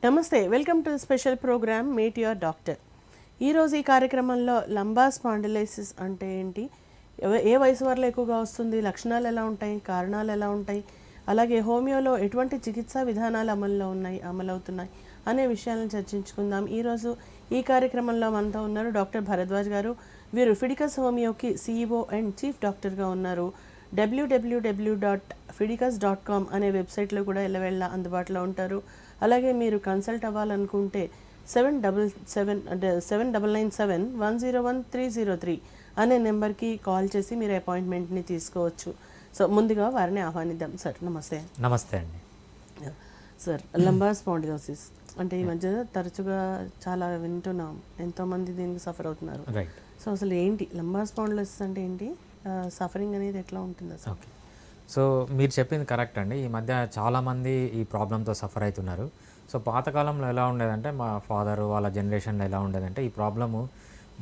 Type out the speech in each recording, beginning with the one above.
నమస్తే, welcome to special program meet your doctor. ఈరోజు ఈ కార్యక్రమంలో లంబార్ స్పాండిలైసిస్ అంటే ఏంటి, ఏ వయసు వరకు ఎక్కువగా వస్తుంది, లక్షణాలు ఎలా ఉంటాయి, కారణాలు ఎలా ఉంటాయి, అలాగే హోమియోలో ఎటువంటి చికిత్సా విధానాలు అమలవుతున్నాయి అనే విషయాలను చర్చించుకుందాం. ఈరోజు ఈ కార్యక్రమంలో మనతో ఉన్నారు డాక్టర్ భరద్వాజ్ గారు. వీరు ఫిడికస్ హోమియోకి CEO అండ్ చీఫ్ డాక్టర్గా ఉన్నారు. www.fidicus.com అనే వెబ్సైట్లో కూడా ఎల్లవేళ్ళ అందుబాటులో ఉంటారు. అలాగే మీరు కన్సల్ట్ అవ్వాలనుకుంటే 7997 అనే నెంబర్కి కాల్ చేసి మీరు అపాయింట్మెంట్ని తీసుకోవచ్చు. సో ముందుగా వారిని ఆహ్వానిద్దాం. సార్ నమస్తే. నమస్తే అండి. సార్, లంబార్ స్పాండిలోసిస్ అంటే ఈ మధ్య తరచుగా చాలా వింటున్నాం, ఎంతోమంది దీనికి సఫర్ అవుతున్నారు. రైట్. సో అసలు ఏంటి లంబార్ స్పాండిలోసిస్ అంటే ఏంటి, సఫరింగ్ అనేది ఎట్లా ఉంటుంది అసలు? ఓకే, సో మీరు చెప్పింది కరెక్ట్ అండి. ఈ మధ్య చాలామంది ఈ ప్రాబ్లంతో సఫర్ అవుతున్నారు. సో పాతకాలంలో ఎలా ఉండేదంటే, మా ఫాదర్ వాళ్ళ జనరేషన్లో ఎలా ఉండేదంటే, ఈ ప్రాబ్లము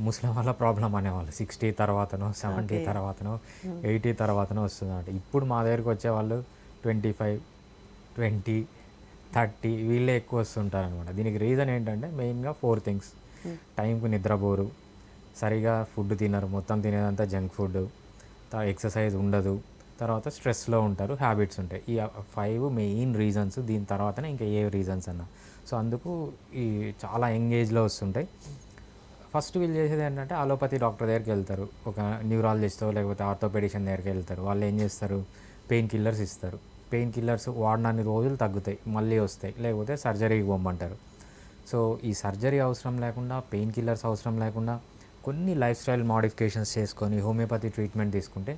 ముస్లిం వాళ్ళ ప్రాబ్లం అనేవాళ్ళు. 60 తర్వాతనో 70 తర్వాతనో 80 తర్వాతనో వస్తుందంట. ఇప్పుడు మా దగ్గరికి వచ్చేవాళ్ళు 25, 20, 30 వీళ్ళే ఎక్కువ వస్తుంటారు అనమాట. దీనికి రీజన్ ఏంటంటే మెయిన్గా 4 థింగ్స్. టైంకు నిద్రపోరు, సరిగా ఫుడ్ తినరు, మొత్తం తినేదంతా జంక్ ఫుడ్, ఎక్సర్సైజ్ ఉండదు, తర్వాత స్ట్రెస్లో ఉంటారు, హ్యాబిట్స్ ఉంటాయి. ఈ 5 మెయిన్ రీజన్స్. దీని తర్వాతనే ఇంకా ఏ రీజన్స్ అన్నా. సో అందుకు ఈ చాలా యంగ్ ఏజ్లో వస్తుంటాయి. ఫస్ట్ వీళ్ళు చేసేది ఏంటంటే అలోపతి డాక్టర్ దగ్గరికి వెళ్తారు, ఒక న్యూరాలజిస్టో లేకపోతే ఆర్థోపెడిషన్ దగ్గరికి వెళ్తారు. వాళ్ళు ఏం చేస్తారు, పెయిన్ కిల్లర్స్ ఇస్తారు. పెయిన్ కిల్లర్స్ వాడినన్ని రోజులు తగ్గుతాయి, మళ్ళీ వస్తాయి, లేకపోతే సర్జరీకి పోమ్మంటారు. సో ఈ సర్జరీ అవసరం లేకుండా, పెయిన్ కిల్లర్స్ అవసరం లేకుండా కొన్ని లైఫ్ స్టైల్ మోడిఫికేషన్స్ చేసుకొని హోమియోపతి ట్రీట్మెంట్ తీసుకుంటే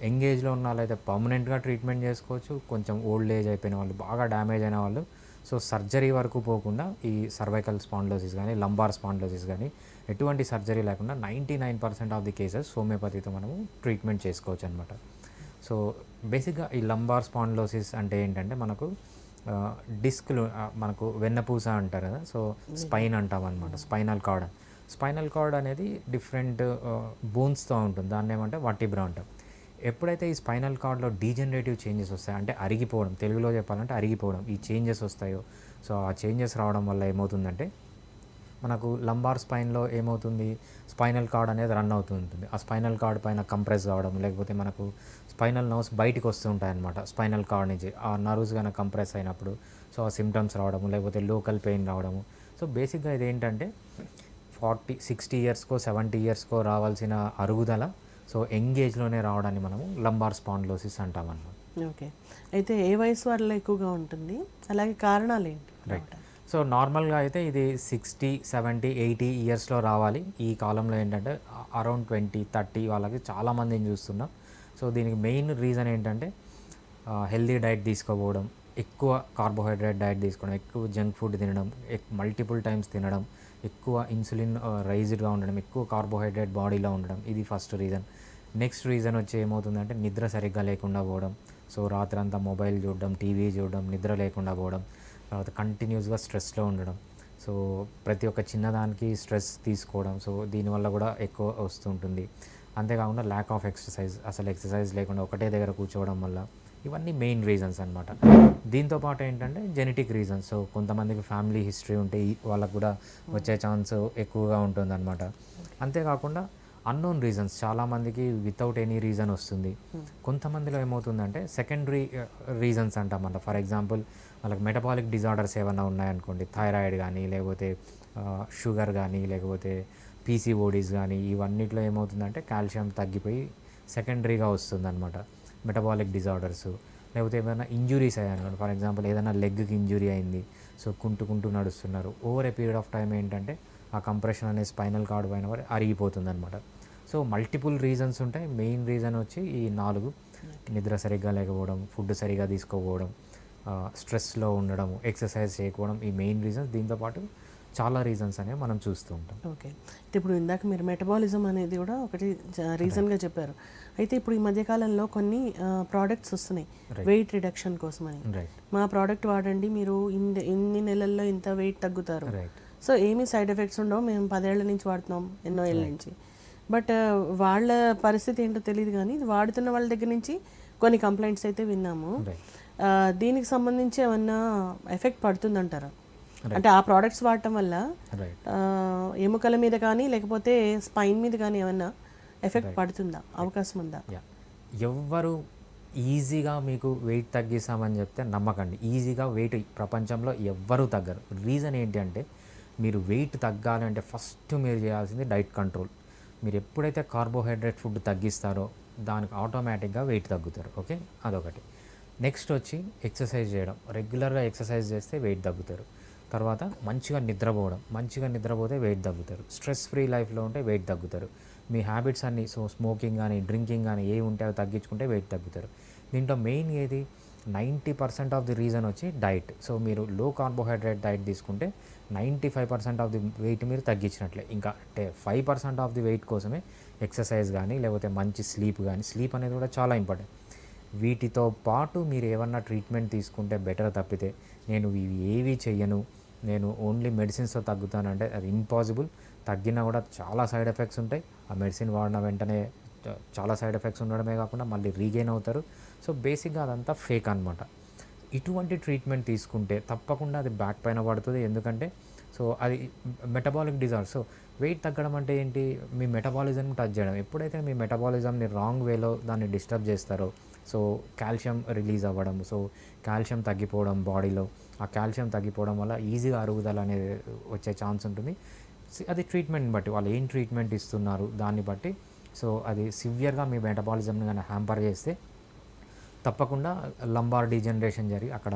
యంగ్ ఏజ్లో ఉన్న వాళ్ళైతే పర్మనెంట్గా ట్రీట్మెంట్ చేసుకోవచ్చు. కొంచెం ఓల్డ్ ఏజ్ అయిపోయిన వాళ్ళు, బాగా డ్యామేజ్ అయిన వాళ్ళు, సో సర్జరీ వరకు పోకుండా ఈ సర్వైకల్ స్పాండిలోసిస్ కానీ లంబార్ స్పాండిలోసిస్ కానీ ఎటువంటి సర్జరీ లేకుండా 99% ఆఫ్ ది కేసెస్ హోమియోపతితో మనము ట్రీట్మెంట్ చేసుకోవచ్చు అనమాట. సో బేసిక్గా ఈ లంబార్ స్పాండిలోసిస్ అంటే ఏంటంటే, మనకు డిస్క్లు, మనకు వెన్నపూస అంటారు కదా, సో స్పైన్ అంటాం అనమాట. స్పైనల్ కార్డ్ అనేది డిఫరెంట్ బోన్స్తో ఉంటుంది. దాన్ని ఏమంటే వర్టిబ్రా అంటాం. ఎప్పుడైతే ఈ స్పైనల్ కార్డ్లో డీజనరేటివ్ చేంజెస్ వస్తాయి, అంటే అరిగిపోవడం, తెలుగులో చెప్పాలంటే అరిగిపోవడం, ఈ చేంజెస్ వస్తాయో, సో ఆ చేంజెస్ రావడం వల్ల ఏమవుతుందంటే మనకు లంబార్ స్పైన్లో ఏమవుతుంది, స్పైనల్ కార్డ్ అనేది రన్ అవుతూ ఉంటుంది. ఆ స్పైనల్ కార్డ్ పైన కంప్రెస్ కావడం, లేకపోతే మనకు స్పైనల్ నర్వ్స్ బయటికి వస్తూ ఉంటాయి అన్నమాట స్పైనల్ కార్డ్ నుంచి. ఆ నర్వ్స్ కనుక కంప్రెస్ అయినప్పుడు సో ఆ సిమ్టమ్స్ రావడము, లేకపోతే లోకల్ పెయిన్ రావడము. సో బేసిక్గా ఇది ఏంటంటే 60 ఇయర్స్కో 70 ఇయర్స్కో రావాల్సిన అరుగుదల సో యంగ్ ఏజ్లోనే రావడాన్ని మనము లంబార్ స్పాండిలోసిస్ అంటామన్నమాట. ఓకే, అయితే ఏ వయసు వాళ్ళలో ఎక్కువగా ఉంటుంది, అలాగే కారణాలు ఏంటి? రైట్. సో నార్మల్గా అయితే ఇది 60, 70, 80 ఇయర్స్లో రావాలి. ఈ కాలంలో ఏంటంటే అరౌండ్ 20, 30 వాళ్ళకి చాలామందిని చూస్తున్నాం. సో దీనికి మెయిన్ రీజన్ ఏంటంటే హెల్దీ డైట్ తీసుకోకపోవడం, ఎక్కువ కార్బోహైడ్రేట్ డైట్ తీసుకోవడం, ఎక్కువ జంక్ ఫుడ్ తినడం, మల్టిపుల్ టైమ్స్ తినడం, ఎక్కువ ఇన్సులిన్ రైజ్డ్గా ఉండడం, ఎక్కువ కార్బోహైడ్రేట్ బాడీలో ఉండడం, ఇది ఫస్ట్ రీజన్. నెక్స్ట్ రీజన్ వచ్చి ఏమవుతుందంటే నిద్ర సరిగ్గా లేకుండా పోవడం. సో రాత్రి అంతా మొబైల్ చూడడం, టీవీ చూడడం, నిద్ర లేకుండా పోవడం, తర్వాత కంటిన్యూస్గా స్ట్రెస్లో ఉండడం. సో ప్రతి ఒక్క చిన్నదానికి స్ట్రెస్ తీసుకోవడం, సో దీనివల్ల కూడా ఎక్కువ వస్తుంటుంది. అంతేకాకుండా ల్యాక్ ఆఫ్ ఎక్సర్సైజ్, అసలు ఎక్సర్సైజ్ లేకుండా ఒకటే దగ్గర కూర్చోవడం వల్ల, ఇవన్నీ మెయిన్ రీజన్స్ అనమాట. దీంతోపాటు ఏంటంటే జెనెటిక్ రీజన్స్. సో కొంతమందికి ఫ్యామిలీ హిస్టరీ ఉంటే వాళ్ళకు కూడా వచ్చే ఛాన్స్ ఎక్కువగా ఉంటుందన్నమాట. అంతేకాకుండా అన్నోన్ రీజన్స్, చాలామందికి వితౌట్ ఎనీ రీజన్ వస్తుంది. కొంతమందిలో ఏమవుతుందంటే సెకండరీ రీజన్స్ అంటామన్నమాట. ఫర్ ఎగ్జాంపుల్ వాళ్ళకి మెటబాలిక్ డిజార్డర్స్ ఏమైనా ఉన్నాయనుకోండి, థైరాయిడ్ కానీ, లేకపోతే షుగర్ కానీ, లేకపోతే PCODs కానీ, ఇవన్నిట్లో ఏమవుతుందంటే కాల్షియం తగ్గిపోయి సెకండరీగా వస్తుందన్నమాట మెటబాలిక్ డిజార్డర్స్. లేకపోతే ఏమైనా ఇంజురీస్ అయ్యాయనుకోండి, ఫర్ ఎగ్జాంపుల్ ఏదైనా లెగ్కి ఇంజురీ అయింది, సో కుంటూ నడుస్తున్నారు, over a period of time ఏంటంటే ఆ కంప్రెషన్ అనేది స్పైనల్ కార్డ్ పైన అరిగిపోతుంది అనమాట. సో మల్టిపుల్ రీజన్స్ ఉంటాయి. మెయిన్ రీజన్ వచ్చి ఈ 4: నిద్ర సరిగ్గా లేకపోవడం, ఫుడ్ సరిగ్గా తీసుకోకపోవడం, స్ట్రెస్లో ఉండడం, ఎక్సర్సైజ్ చేయకపోవడం, ఈ మెయిన్ రీజన్స్. దీంతోపాటు చాలా రీజన్స్ అనేవి మనం చూస్తూ ఉంటాం. ఓకే, ఇప్పుడు ఇందాక మీరు మెటబాలిజం అనేది కూడా ఒకటి రీజన్గా చెప్పారు. అయితే ఇప్పుడు ఈ మధ్యకాలంలో కొన్ని ప్రోడక్ట్స్ వస్తున్నాయి వెయిట్ రిడక్షన్ కోసమని. మా ప్రోడక్ట్ వాడండి, మీరు ఇన్ని నెలల్లో ఇంత వెయిట్ తగ్గుతారు. సో ఏమీ సైడ్ ఎఫెక్ట్స్ ఉండవు, మేము 10 ఏళ్ల నుంచి వాడుతున్నాం, ఎన్నో ఏళ్ళ నుంచి. బట్ వాళ్ళ పరిస్థితి ఏంటో తెలియదు, కానీ ఇది వాడుతున్న వాళ్ళ దగ్గర నుంచి కొన్ని కంప్లైంట్స్ అయితే విన్నాము. దీనికి సంబంధించి ఏమన్నా ఎఫెక్ట్ పడుతుందంటారా? అంటే ఆ ప్రోడక్ట్స్ వాడటం వల్ల రైట్. ఎముకల మీద కానీ లేకపోతే స్పైన్ మీద కానీ ఏమన్నా ఎఫెక్ట్ పడుతుందా, అవకాశం ఉందా? యా, ఎవ్వరు ఈజీగా మీకు వెయిట్ తగ్గిస్తామని చెప్తే నమ్మకండి. ఈజీగా వెయిట్ ప్రపంచంలో ఎవ్వరూ తగ్గరు. రీజన్ ఏంటి అంటే, మీరు వెయిట్ తగ్గాలంటే ఫస్ట్ మీరు చేయాల్సింది డైట్ కంట్రోల్. మీరు ఎప్పుడైతే కార్బోహైడ్రేట్ ఫుడ్ తగ్గిస్తారో దానికి ఆటోమేటిక్గా వెయిట్ తగ్గుతారు. ఓకే, అదొకటి. నెక్స్ట్ వచ్చి ఎక్సర్సైజ్ చేయడం. రెగ్యులర్గా ఎక్సర్సైజ్ చేస్తే వెయిట్ తగ్గుతారు. తర్వాత మంచిగా నిద్రపోతే వెయిట్ తగ్గుతారు. స్ట్రెస్ ఫ్రీ లైఫ్లో ఉంటే వెయిట్ తగ్గుతారు. మీ హ్యాబిట్స్ అన్నీ, సో స్మోకింగ్ కానీ డ్రింకింగ్ కానీ ఏవి ఉంటే అవి తగ్గించుకుంటే వెయిట్ తగ్గుతారు. దీంట్లో మెయిన్ ఏది, 90% ఆఫ్ ది రీజన్ వచ్చి డైట్. సో మీరు లో కార్బోహైడ్రేట్ డైట్ తీసుకుంటే 95% ఆఫ్ ది వెయిట్ మీరు తగ్గించినట్లే. ఇంకా 5% ఆఫ్ ది వెయిట్ కోసమే ఎక్సర్సైజ్ కానీ లేకపోతే మంచి స్లీప్ కానీ, స్లీప్ అనేది కూడా చాలా ఇంపార్టెంట్. వీటితో పాటు మీరు ఏమన్నా ట్రీట్మెంట్ తీసుకుంటే బెటర్ తప్పితే నేను ఇవి ఏవి చెయ్యను, నేను ఓన్లీ మెడిసిన్స్తో తగ్గుతానంటే అది ఇంపాసిబుల్. తగ్గినా కూడా చాలా సైడ్ ఎఫెక్ట్స్ ఉంటాయి. ఆ మెడిసిన్ వాడిన వెంటనే చాలా సైడ్ ఎఫెక్ట్స్ ఉండడమే కాకుండా మళ్ళీ రీగెయిన్ అవుతారు. సో బేసిక్గా అదంతా ఫేక్ అనమాట. ఇటువంటి ట్రీట్మెంట్ తీసుకుంటే తప్పకుండా అది బ్యాక్ పైన పడుతుంది. ఎందుకంటే సో అది మెటబాలిక్ డిజార్డర్. సో వెయిట్ తగ్గడం అంటే ఏంటి, మీ మెటబాలిజంని టచ్ చేయడం. ఎప్పుడైతే మీ మెటబాలిజంని రాంగ్ వేలో దాన్ని డిస్టర్బ్ చేస్తారో, సో కాల్షియం రిలీజ్ అవ్వడం, సో కాల్షియం తగ్గిపోవడం బాడీలో, ఆ కాల్షియం తగ్గిపోవడం వల్ల ఈజీగా అరుగుదల అనేది వచ్చే ఛాన్స్ ఉంటుంది. అది ట్రీట్మెంట్ని బట్టి, వాళ్ళు ఏం ట్రీట్మెంట్ ఇస్తున్నారు దాన్ని బట్టి. సో అది సివియర్గా మీ మెటబాలిజంని కానీ హ్యాంపర్ చేస్తే తప్పకుండా లంబార్ డీజనరేషన్ జరిగి అక్కడ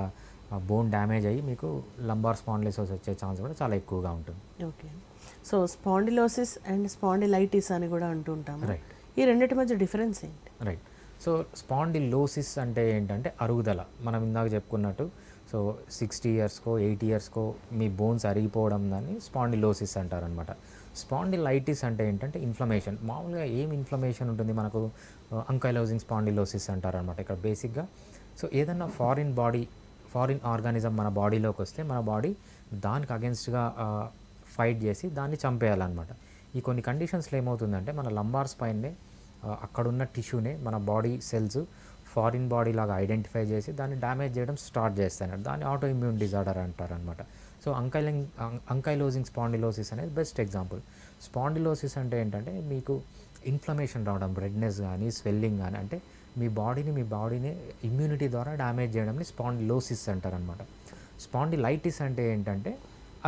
బోన్ డ్యామేజ్ అయ్యి మీకు లంబార్ స్పాండిలోసిస్ వచ్చే ఛాన్స్ కూడా చాలా ఎక్కువగా ఉంటుంది. Okay, so spondylosis and spondylitis అని కూడా అంటుంటాము. రైట్. ఈ రెండింటి మధ్య డిఫరెన్స్ ఏంటి? రైట్. సో స్పాండిలోసిస్ అంటే ఏంటంటే అరుగుదల. మనం ఇందాక చెప్పుకున్నట్టు సో 60 ఇయర్స్కో 80 ఇయర్స్కో మీ బోన్స్ అరిగిపోవడం దాన్ని స్పాండిలోసిస్ అంటారనమాట. స్పాండిలైటిస్ అంటే ఏంటంటే ఇన్ఫ్లమేషన్. మామూలుగా ఏం ఇన్ఫ్లమేషన్ ఉంటుంది మనకు, అంకైలోజింగ్ స్పాండిలోసిస్ అంటారనమాట ఇక్కడ బేసిక్గా. సో ఏదన్నా ఫారిన్ ఆర్గానిజం మన బాడీలోకి వస్తే మన బాడీ దానికి అగెన్స్ట్గా ఫైట్ చేసి దాన్ని చంపేయాలన్నమాట. ఈ కొన్ని కండిషన్స్లో ఏమవుతుందంటే మన లంబార్ స్పైన్నే అక్కడున్న టిష్యూనే మన బాడీ సెల్స్ ఫారిన్ బాడీ లాగా ఐడెంటిఫై చేసి దాన్ని డ్యామేజ్ చేయడం స్టార్ట్ చేస్తాయి. దాన్ని ఆటో ఇమ్యూన్ డిజార్డర్ అంటారనమాట. సో అంకైలోజింగ్ స్పాండిలోసిస్ అనేది బెస్ట్ ఎగ్జాంపుల్. స్పాండిలోసిస్ అంటే ఏంటంటే మీకు ఇన్ఫ్లమేషన్ రావడం, రెడ్నెస్ కానీ స్వెల్లింగ్ కానీ, అంటే మీ బాడీని ఇమ్యూనిటీ ద్వారా డ్యామేజ్ చేయడంని స్పాండిలోసిస్ అంటారనమాట. స్పాండిలైటిస్ అంటే ఏంటంటే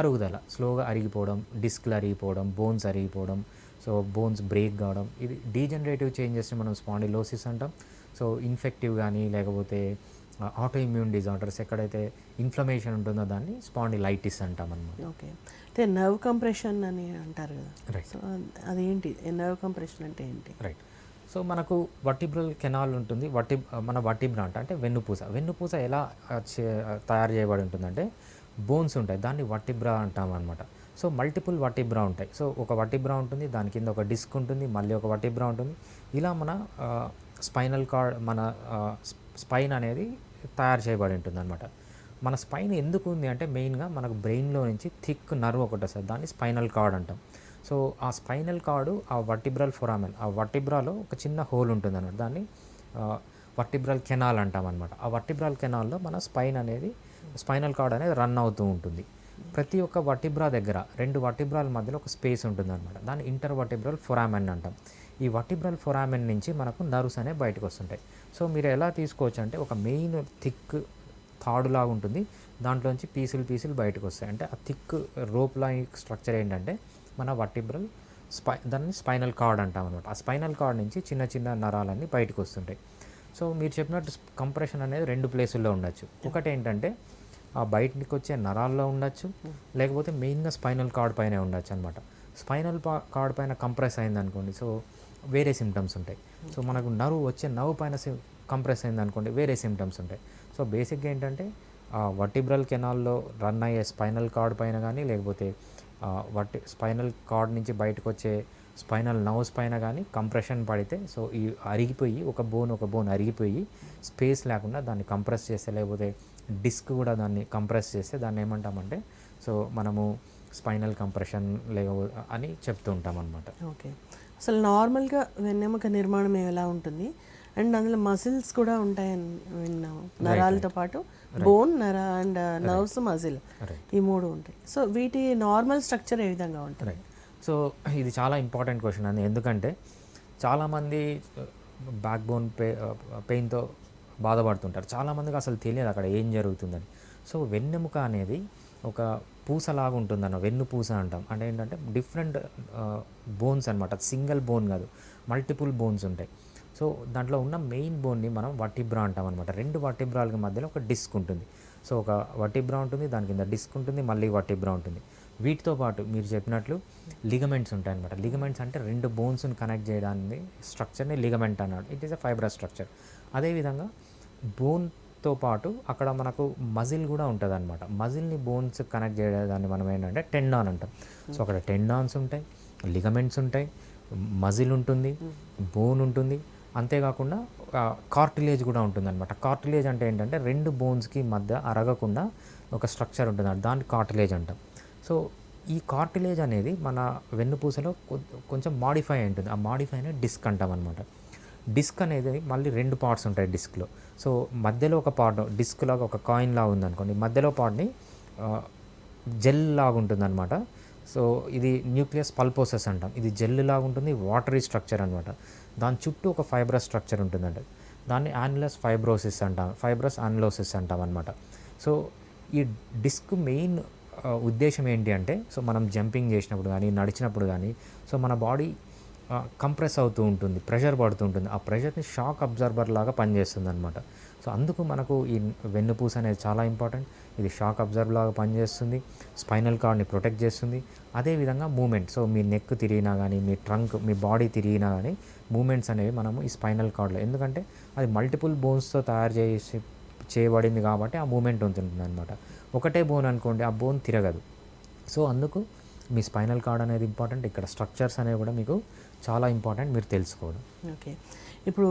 అరుగుదల, స్లోగా అరిగిపోవడం, డిస్క్లు అరిగిపోవడం, బోన్స్ అరిగిపోవడం, సో బోన్స్ బ్రేక్ కావడం, ఇది డీజనరేటివ్ చేంజెస్ని మనం స్పాండిలోసిస్ అంటాం. సో ఇన్ఫెక్టివ్ కానీ లేకపోతే ఆటో ఇమ్యూన్ డిజార్డర్స్ ఎక్కడైతే ఇన్ఫ్లమేషన్ ఉంటుందో దాన్ని స్పాండిలైటిస్ అంటాం అన్నమాట. ఓకే, అయితే నర్వ్ కంప్రెషన్ అని అంటారు కదా. రైట్. సో అదేంటి, నర్వ్ కంప్రెషన్ అంటే ఏంటి? రైట్. సో మనకు వర్టిబ్రల్ కెనాల్ ఉంటుంది. మన వర్టిబ్రా అంటే వెన్నుపూస ఎలా తయారు చేయబడి ఉంటుందంటే బోన్స్ ఉంటాయి, దాన్ని వర్టిబ్రా అంటాం అనమాట. సో మల్టిపుల్ వర్టిబ్రా ఉంటాయి. సో ఒక వర్టిబ్రా ఉంటుంది, దాని కింద ఒక డిస్క్ ఉంటుంది, మళ్ళీ ఒక వర్టిబ్రా ఉంటుంది. ఇలా మన స్పైనల్ కార్డ్, మన స్పైన్ అనేది తయారు చేయబడి ఉంటుంది అనమాట. మన స్పైన్ ఎందుకు ఉంది అంటే మెయిన్గా మనకు బ్రెయిన్లో నుంచి థిక్ నర్వ్ ఒకటి వస్తుంది, దాన్ని స్పైనల్ కార్డ్ అంటాం. సో ఆ స్పైనల్ కార్డు ఆ వర్టిబ్రల్ ఫొరామెన్, ఆ వర్టిబ్రాలో ఒక చిన్న హోల్ ఉంటుంది అనమాట, దాన్ని వర్టిబ్రల్ కెనాల్ అంటాం అనమాట. ఆ వర్టిబ్రల్ కెనాల్లో మన స్పైనల్ కార్డ్ అనేది రన్ అవుతూ ఉంటుంది. ప్రతి ఒక్క వర్టిబ్రా దగ్గర 2 వర్టిబ్రాల మధ్యలో ఒక స్పేస్ ఉంటుంది అనమాట, దాన్ని ఇంటర్ వర్టిబ్రల్ ఫొరామెన్ అంటాం. ఈ వర్టిబ్రల్ ఫొరామెన్ నుంచి మనకు నర్వ్స్ అనేవి బయటకు వస్తుంటాయి. సో మీరు ఎలా తీసుకోవచ్చు అంటే ఒక మెయిన్ థిక్ తాడులాగా ఉంటుంది, దాంట్లోంచి పీసులు బయటకు వస్తాయి. అంటే ఆ థిక్ రోప్ లాగా స్ట్రక్చర్ ఏంటంటే మన వర్టిబ్రల్ దాన్ని స్పైనల్ కార్డ్ అంటాం అనమాట. ఆ స్పైనల్ కార్డ్ నుంచి చిన్న చిన్న నరాలన్నీ బయటకు వస్తుంటాయి. సో మీరు చెప్పినట్టు కంప్రెషన్ అనేది 2 ప్లేసుల్లో ఉండొచ్చు. ఒకటి ఏంటంటే ఆ బయటికి వచ్చే నరాల్లో ఉండొచ్చు, లేకపోతే మెయిన్గా స్పైనల్ కార్డ్ పైన ఉండొచ్చు అనమాట. స్పైనల్ కార్డ్ పైన కంప్రెస్ అయింది అనుకోండి, సో వేరే సిమ్టమ్స్ ఉంటాయి. సో మనకు నర్వ్ పైన కంప్రెస్ అయింది అనుకోండి, వేరే సిమ్టమ్స్ ఉంటాయి. సో బేసిక్గా ఏంటంటే ఆ వర్టిబ్రల్ కెనాల్లో రన్ అయ్యే స్పైనల్ కార్డ్ పైన కానీ లేకపోతే స్పైనల్ కార్డ్ నుంచి బయటకు వచ్చే స్పైనల్ నర్వ్స్ పైన కానీ కంప్రెషన్ పడితే, సో ఈ అరిగిపోయి ఒక బోన్ అరిగిపోయి స్పేస్ లేకుండా దాన్ని కంప్రెస్ చేస్తే, లేకపోతే డిస్క్ కూడా దాన్ని కంప్రెస్ చేస్తే దాన్ని ఏమంటామంటే సో మనము స్పైనల్ కంప్రెషన్ అని చెప్తూ ఉంటాం అనమాట. ఓకే, అసలు నార్మల్గా వెన్నెముక నిర్మాణం ఎలా ఉంటుంది, అండ్ అందులో మజిల్స్ కూడా ఉంటాయని విన్నాము. నరాలతో పాటు బోన్, అండ్ నర్వ్స్, మజిల్, ఈ మూడు ఉంటాయి. సో వీటి నార్మల్ స్ట్రక్చర్ ఏ విధంగా ఉంటుంది? రైట్. సో ఇది చాలా ఇంపార్టెంట్ క్వశ్చన్ అండి. ఎందుకంటే చాలామంది బ్యాక్ బోన్ పెయిన్తో బాధపడుతుంటారు. చాలామందికి అసలు తెలియదు అక్కడ ఏం జరుగుతుందని. సో వెన్నెముక అనేది ఒక పూసలాగా ఉంటుందన్న, వెన్ను పూస అంటాం. అంటే ఏంటంటే డిఫరెంట్ బోన్స్ అనమాట, సింగిల్ బోన్ కాదు, మల్టిపుల్ బోన్స్ ఉంటాయి. సో దాంట్లో ఉన్న మెయిన్ బోన్ని మనం వర్టిబ్రా అంటాం అనమాట. రెండు వర్టిబ్రాలకి మధ్యలో ఒక డిస్క్ ఉంటుంది. సో ఒక వర్టిబ్రా ఉంటుంది, దాని కింద డిస్క్ ఉంటుంది, మళ్ళీ వర్టిబ్రా ఉంటుంది. వీటితో పాటు మీరు చెప్పినట్లు లిగమెంట్స్ ఉంటాయి అనమాట. లిగమెంట్స్ అంటే రెండు బోన్స్ని కనెక్ట్ చేయడానికి స్ట్రక్చర్ని లిగమెంట్ అన్నాడు. It is a fibrous structure. అదేవిధంగా బోన్తో పాటు అక్కడ మనకు మజిల్ కూడా ఉంటుంది అనమాట. మజిల్ని బోన్స్ కనెక్ట్ చేయడాన్ని మనం ఏంటంటే టెండాన్ అంటాం. సో అక్కడ టెండాన్స్ ఉంటాయి, లిగమెంట్స్ ఉంటాయి, మజిల్ ఉంటుంది, బోన్ ఉంటుంది. అంతేకాకుండా కార్టిలేజ్ కూడా ఉంటుంది అనమాట. కార్టిలేజ్ అంటే ఏంటంటే రెండు బోన్స్కి మధ్య అరగకుండా ఒక స్ట్రక్చర్ ఉంటుంది, దాన్ని కార్టిలేజ్ అంటాం. సో ఈ కార్టిలేజ్ అనేది మన వెన్నుపూసలో కొంచెం మాడిఫై అయి ఉంటుంది. ఆ మాడిఫై అనేది డిస్క్ అంటాం అనమాట. డిస్క్ అనేది మళ్ళీ రెండు పార్ట్స్ ఉంటాయి డిస్క్లో. సో మధ్యలో ఒక పార్ట్ డిస్క్ లాగా ఒక కాయిన్ లాగా ఉందనుకోండి, మధ్యలో పార్ట్ని జెల్ లాగా ఉంటుంది అనమాట. సో ఇది న్యూక్లియస్ పల్పోసస్ అంటాం. ఇది జెల్ లాగా ఉంటుంది, వాటరీ స్ట్రక్చర్ అనమాట. దాని చుట్టూ ఒక ఫైబ్రస్ స్ట్రక్చర్ ఉంటుందంట. దాన్ని యాన్యులస్ ఫైబ్రోసిస్ అంటాం, ఫైబ్రస్ యాన్యులోసిస్ అంటాం అనమాట. సో ఈ డిస్క్ మెయిన్ ఉద్దేశం ఏంటి అంటే, సో మనం జంపింగ్ చేసినప్పుడు కానీ నడిచినప్పుడు కానీ సో మన బాడీ కంప్రెస్ అవుతూ ఉంటుంది, ప్రెషర్ పడుతూ ఉంటుంది. ఆ ప్రెషర్ని షాక్ అబ్జర్బర్ లాగా పనిచేస్తుంది అనమాట. సో అందుకు మనకు ఈ వెన్నుపూస అనేది చాలా ఇంపార్టెంట్. ఇది షాక్ అబ్జర్బర్ లాగా పనిచేస్తుంది, స్పైనల్ కార్డ్ని ప్రొటెక్ట్ చేస్తుంది. అదేవిధంగా మూమెంట్, సో మీ నెక్ తిరిగినా కానీ, మీ ట్రంక్, మీ బాడీ తిరిగినా కానీ మూమెంట్స్ అనేవి మనము ఈ స్పైనల్ కార్డ్లో, ఎందుకంటే అది మల్టిపుల్ బోన్స్తో చేయబడింది కాబట్టి ఆ మూమెంట్ ఉంటుంది అనమాట. ఒకటే బోన్ అనుకోండి, ఆ బోన్ తిరగదు. సో అందుకు మీ స్పైనల్ కార్డ్ అనేది ఇంపార్టెంట్. ఇక్కడ స్ట్రక్చర్స్ అనేవి కూడా మీకు చాలా ఇంపార్టెంట్ మీరు తెలుసుకోవడం. ఓకే. ఇప్పుడు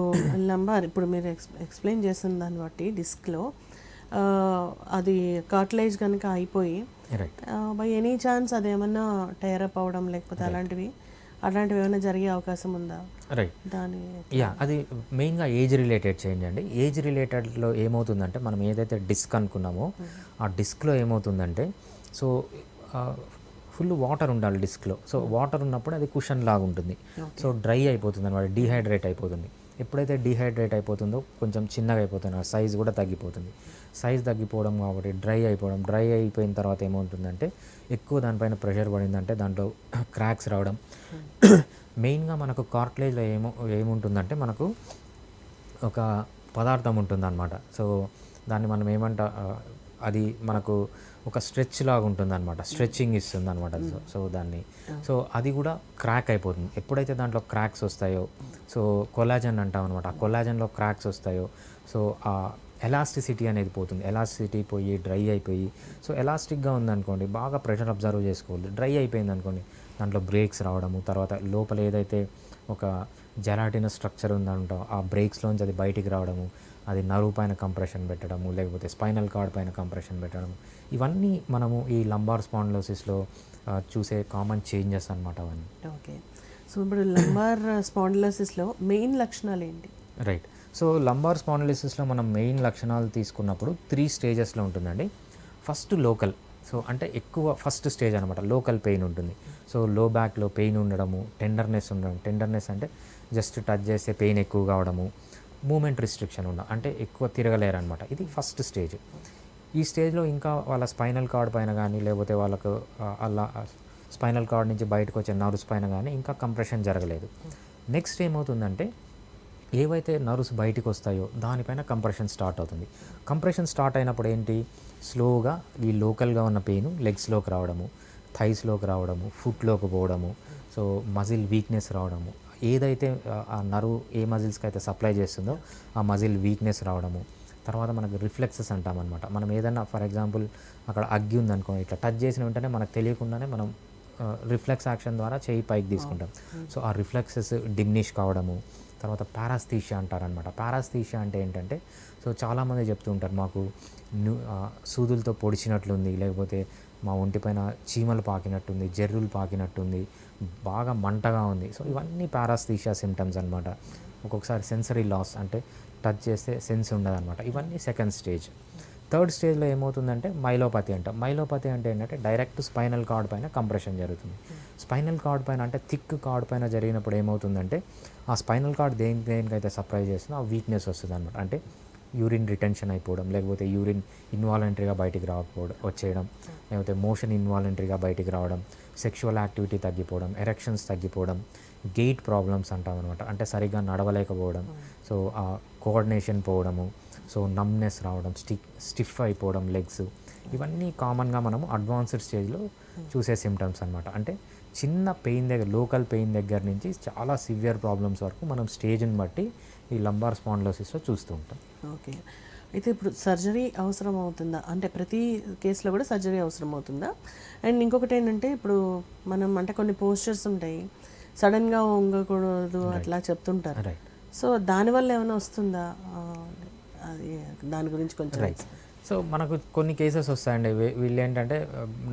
లంబార్, ఇప్పుడు మీరు ఎక్స్ప్లెయిన్ చేసిన దాన్ని బట్టి డిస్క్లో అది కార్టిలేజ్ కనుక అయిపోయి రైట్, బై ఎనీ ఛాన్స్ అది ఏమన్నా టైరప్ అవ్వడం లేకపోతే అలాంటివి ఏమైనా జరిగే అవకాశం ఉందా? రైట్. దాని అది మెయిన్గా ఏజ్ రిలేటెడ్ చేంజ్ అండి. ఏజ్ రిలేటెడ్లో ఏమవుతుందంటే, మనం ఏదైతే డిస్క్ అనుకున్నామో ఆ డిస్క్లో ఏమవుతుందంటే, సో ఫుల్ వాటర్ ఉండాలి డిస్క్లో. సో వాటర్ ఉన్నప్పుడు అది కుషన్ లాగా ఉంటుంది. సో డ్రై అయిపోతుంది అనమాట, డీహైడ్రేట్ అయిపోతుంది. ఎప్పుడైతే డీహైడ్రేట్ అయిపోతుందో కొంచెం చిన్నగా అయిపోతుంది, సైజ్ కూడా తగ్గిపోతుంది. సైజ్ తగ్గిపోవడం కాబట్టి డ్రై అయిపోయిన తర్వాత ఏమవుతుందంటే, ఎక్కువ దానిపైన ప్రెషర్ పడిందంటే దాంట్లో క్రాక్స్ రావడం. మెయిన్గా మనకు కార్టిలేజ్లో ఏముంటుందంటే మనకు ఒక పదార్థం ఉంటుందన్నమాట. సో దాన్ని మనం అది మనకు ఒక స్ట్రెచ్ లాగా ఉంటుందన్నమాట, స్ట్రెచ్చింగ్ ఇస్తుంది అనమాట. సో దాన్ని అది కూడా క్రాక్ అయిపోతుంది. ఎప్పుడైతే దాంట్లో క్రాక్స్ వస్తాయో, సో కొలాజన్ అంటాం అనమాట, ఆ కొలాజన్లో క్రాక్స్ వస్తాయో, సో ఆ ఎలాస్టిసిటీ అనేది పోతుంది. ఎలాస్టిసిటీ పోయి డ్రై అయిపోయి, సో ఎలాస్టిక్గా ఉందనుకోండి, బాగా ప్రెషర్ అబ్జర్వ్ చేసుకోవాలి. డ్రై అయిపోయింది అనుకోండి, దాంట్లో బ్రేక్స్ రావడము, తర్వాత లోపల ఏదైతే ఒక జెలాటినస్ స్ట్రక్చర్ ఉందంటో ఆ బ్రేక్స్లోంచి అది బయటికి రావడము, అది నర్వ్ పైన కంప్రెషన్ పెట్టడము, లేకపోతే స్పైనల్ కార్డ్ పైన కంప్రెషన్ పెట్టడము, ఇవన్నీ మనము ఈ లంబార్ స్పాండిలోసిస్లో చూసే కామన్ చేంజెస్ అనమాట అవన్నీ. ఓకే. సో ఇప్పుడు లంబార్ స్పాండిలోసిస్లో మెయిన్ లక్షణాలు ఏంటి? రైట్. సో లంబార్ స్పాండిలోసిస్లో మనం మెయిన్ లక్షణాలు తీసుకున్నప్పుడు 3 స్టేజెస్లో ఉంటుందండి. ఫస్ట్ లోకల్, సో అంటే ఎక్కువ ఫస్ట్ స్టేజ్ అనమాట, లోకల్ పెయిన్ ఉంటుంది. సో లో బ్యాక్లో పెయిన్ ఉండడము, టెండర్నెస్ ఉండడం. టెండర్నెస్ అంటే జస్ట్ టచ్ చేస్తే పెయిన్ ఎక్కువ కావడము, మూమెంట్ రిస్ట్రిక్షన్ ఉండడం, అంటే ఎక్కువ తిరగలేరు అనమాట. ఇది ఫస్ట్ స్టేజ్. ఈ స్టేజ్లో ఇంకా వాళ్ళ స్పైనల్ కార్డ్ పైన కానీ, లేకపోతే వాళ్ళకు అలా స్పైనల్ కార్డ్ నుంచి బయటకు వచ్చే నర్వ్స్ పైన కానీ ఇంకా కంప్రెషన్ జరగలేదు. నెక్స్ట్ ఏమవుతుందంటే, ఏవైతే నర్వ్స్ బయటకు వస్తాయో దానిపైన కంప్రెషన్ స్టార్ట్ అవుతుంది. కంప్రెషన్ స్టార్ట్ అయినప్పుడు ఏంటి, స్లోగా ఈ లోకల్గా ఉన్న పెయిన్ లెగ్స్లోకి రావడము, థైస్లోకి రావడము, ఫుట్లోకి పోవడము, సో మజిల్ వీక్నెస్ రావడము, ఏదైతే ఆ నర్వ్ ఏ మజిల్స్కి అయితే సప్లై చేస్తుందో ఆ మజిల్ వీక్నెస్ రావడము. తర్వాత మనకు రిఫ్లెక్సెస్ అంటామన్నమాట. మనం ఏదైనా ఫర్ ఎగ్జాంపుల్ అక్కడ అగ్గి ఉందనుకో, ఇట్లా టచ్ చేసిన వెంటనే మనకు తెలియకుండానే మనం రిఫ్లెక్స్ యాక్షన్ ద్వారా చేయి పైకి తీసుకుంటాం. సో ఆ రిఫ్లెక్సెస్ డిమినిష్ కావడము. తర్వాత పారాస్థీషియా అంటారనమాట. పారాస్థీషియా అంటే ఏంటంటే, సో చాలామంది చెప్తూ ఉంటారు, మాకు సూదులతో పొడిచినట్లుంది, లేకపోతే మా ఒంటిపైన చీమలు పాకినట్టుంది, జెర్రులు పాకినట్టుంది, బాగా మంటగా ఉంది. సో ఇవన్నీ పారాస్థీషియా సిమ్టమ్స్ అనమాట. ఒక్కొక్కసారి సెన్సరీ లాస్, అంటే టచ్ చేస్తే సెన్స్ ఉండదన్నమాట. ఇవన్నీ సెకండ్ స్టేజ్. థర్డ్ స్టేజ్లో ఏమవుతుందంటే మైలోపతి అంటాం. మైలోపతి అంటే ఏంటంటే డైరెక్ట్ స్పైనల్ కార్డ్ పైన కంప్రెషన్ జరుగుతుంది. స్పైనల్ కార్డ్ పైన అంటే థిక్ కార్డ్ పైన జరిగినప్పుడు ఏమవుతుందంటే ఆ స్పైనల్ కార్డ్ దేనికైతే సప్లై చేస్తుందో ఆ వీక్నెస్ వస్తుంది అనమాట. అంటే యూరిన్ రిటెన్షన్ అయిపోవడం, లేకపోతే యూరిన్ ఇన్వాలంటరీగా బయటికి వచ్చేయడం, లేకపోతే మోషన్ ఇన్వాలంటరీగా బయటికి రావడం, సెక్షువల్ యాక్టివిటీ తగ్గిపోవడం, ఎరెక్షన్స్ తగ్గిపోవడం, గెయిట్ ప్రాబ్లమ్స్ అంటాం అనమాట. అంటే సరిగ్గా నడవలేకపోవడం, సో ఆ కోఆర్డినేషన్ పోవడము, సో నమ్నెస్ రావడం, స్టిఫ్ అయిపోవడం లెగ్స్, ఇవన్నీ కామన్గా మనము అడ్వాన్స్డ్ స్టేజ్లో చూసే సిమ్టమ్స్ అనమాట. అంటే చిన్న పెయిన్ దగ్గర, లోకల్ పెయిన్ దగ్గర నుంచి చాలా సివియర్ ప్రాబ్లమ్స్ వరకు మనం స్టేజ్ని బట్టి ఈ లంబార్ స్పాండిలోసిస్లో చూస్తూ ఉంటాం. ఓకే. అయితే ఇప్పుడు సర్జరీ అవసరం అవుతుందా? అంటే ప్రతి కేసులో కూడా సర్జరీ అవసరం అవుతుందా? అండ్ ఇంకొకటి ఏంటంటే ఇప్పుడు మనం అంటే కొన్ని పోస్చర్స్ ఉంటాయి, సడన్గా వంగకూడదు అట్లా చెప్తుంటారు. రైట్. సో దానివల్ల ఏమైనా వస్తుందా? అది దాని గురించి కొంచెం రైట్. సో మనకు కొన్ని కేసెస్ వస్తాయండి. వీళ్ళు ఏంటంటే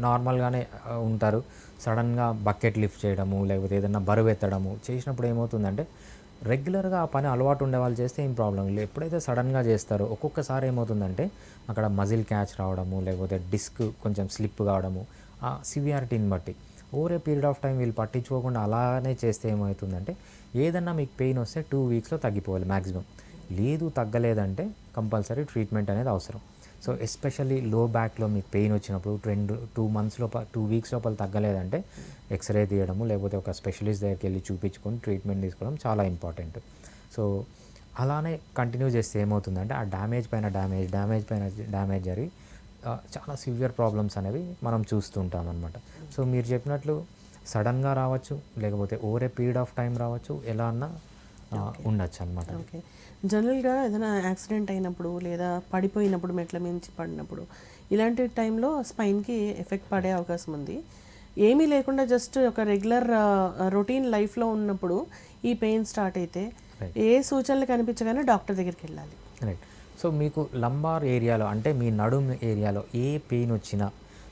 నార్మల్గానే ఉంటారు, సడన్గా బకెట్ లిఫ్ట్ చేయడము, లేకపోతే ఏదైనా బరువు ఎత్తడము చేసినప్పుడు ఏమవుతుందంటే రెగ్యులర్గా ఆ పని అలవాటు ఉండే వాళ్ళు చేస్తే ఏం ప్రాబ్లం లేదు. ఎప్పుడైతే సడన్గా చేస్తారో ఒక్కొక్కసారి ఏమవుతుందంటే అక్కడ మజిల్ క్యాచ్ రావడము, లేకపోతే డిస్క్ కొంచెం స్లిప్ కావడము, ఆ సివియారిటీని బట్టి over a period of time వీళ్ళు పట్టించుకోకుండా అలానే చేస్తే ఏమవుతుందంటే ఏదన్నా మీకు పెయిన్ వస్తే 2 వీక్స్లో తగ్గిపోవాలి మ్యాక్సిమం. లేదు తగ్గలేదంటే కంపల్సరీ ట్రీట్మెంట్ అనేది అవసరం. సో ఎస్పెషల్లీ లో బ్యాక్లో మీకు పెయిన్ వచ్చినప్పుడు 2 మంత్స్ లోపల 2 వీక్స్ లోపల తగ్గలేదంటే ఎక్స్రే తీయడము, లేకపోతే ఒక స్పెషలిస్ట్ దగ్గరికి వెళ్ళి చూపించుకొని ట్రీట్మెంట్ తీసుకోవడం చాలా ఇంపార్టెంట్. సో అలానే కంటిన్యూ చేస్తే ఏమవుతుందంటే ఆ డ్యామేజ్ పైన డ్యామేజ్ జరిగి చాలా సివియర్ ప్రాబ్లమ్స్ అనేవి మనం చూస్తూ ఉంటాం అనమాట. సో మీరు చెప్పినట్లు సడన్గా రావచ్చు, లేకపోతే over a period of time రావచ్చు, ఎలా అన్నా ఉండొచ్చు అనమాట. ఓకే. జనరల్గా ఏదైనా యాక్సిడెంట్ అయినప్పుడు లేదా పడిపోయినప్పుడు, మెట్ల మించి పడినప్పుడు, ఇలాంటి టైంలో స్పైన్కి ఎఫెక్ట్ పడే అవకాశం ఉంది. ఏమీ లేకుండా జస్ట్ ఒక రెగ్యులర్ రొటీన్ లైఫ్లో ఉన్నప్పుడు ఈ పెయిన్ స్టార్ట్ అయితే ఏ సూచనలు కనిపించగానే డాక్టర్ దగ్గరికి వెళ్ళాలి. రైట్. సో మీకు లంబార్ ఏరియాలో అంటే మీ నడుము ఏరియాలో ఏ పెయిన్ వచ్చినా